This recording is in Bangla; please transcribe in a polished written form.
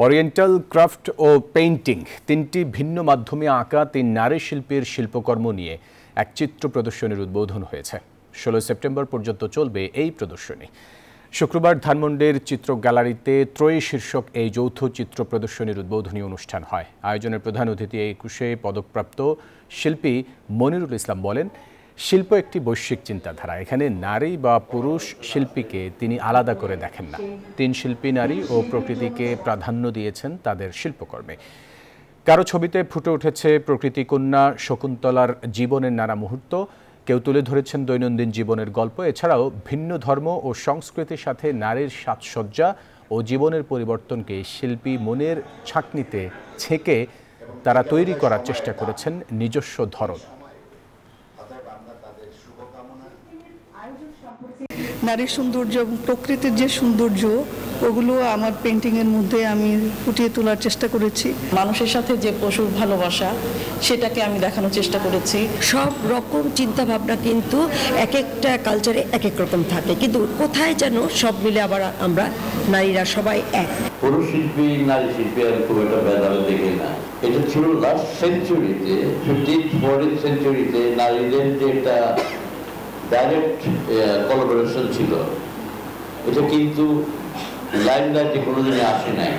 ওরিয়েন্টাল ক্রাফট ও পেইন্টিং তিনটি ভিন্ন মাধ্যমে আঁকা তিন নারী শিল্পীর শিল্পকর্ম নিয়ে এক চিত্র প্রদর্শনীর উদ্বোধন হয়েছে। 16 সেপ্টেম্বর পর্যন্ত চলবে এই প্রদর্শনী। শুক্রবার ধানমন্ডির চিত্র গ্যালারিতে ত্রয়ী শীর্ষক এই যৌথ চিত্র প্রদর্শনীর উদ্বোধনী অনুষ্ঠান হয়। আয়োজনের প্রধান অতিথি 21শে পদকপ্রাপ্ত শিল্পী মনিরুল ইসলাম বলেন, শিল্প একটি বৈশ্বিক চিন্তাধারা। এখানে নারী বা পুরুষ শিল্পীকে তিনি আলাদা করে দেখেন না। তিন শিল্পী নারী ও প্রকৃতিকে প্রাধান্য দিয়েছেন তাদের শিল্পকর্মে। কারো ছবিতে ফুটে উঠেছে প্রকৃতি কন্যা শকুন্তলার জীবনের নানা মুহূর্ত, কেউ তুলে ধরেছেন দৈনন্দিন জীবনের গল্প। এছাড়াও ভিন্ন ধর্ম ও সংস্কৃতির সাথে নারীর সাজসজ্জা ও জীবনের পরিবর্তনকে শিল্পী মনের ছাঁকনিতে ছেঁকে তারা তৈরি করার চেষ্টা করেছেন নিজস্ব ধরন। নারীর সৌন্দর্য এবং প্রকৃতির যে সৌন্দর্য, ওগুলো আমার পেন্টিংয়ের মধ্যে আমি ফুটিয়ে তোলার চেষ্টা করেছি। মানুষের সাথে যে পশুর ভালোবাসা, সেটাকে আমি দেখানোর চেষ্টা করেছি। সব রকম চিন্তা ভাবনা কিন্তু এক একটা কালচারে এক এক রকম থাকে, কিন্তু কোথায় যেন সব মিলে আবার আমরা নারীরা সবাই এক। পুরুষ শিল্পী নারী শিল্পী আর খুব একটা ভেদাভেদ দেখি না। এটা ছিল লাস্ট সেঞ্চুরিতে, 14th সেঞ্চুরিতে নারীদের যে একটা ডাইরেক্ট কোলাবোরেশন ছিল, এটা কিন্তু লাইমলাইটে কোনোদিনই আসে নাই।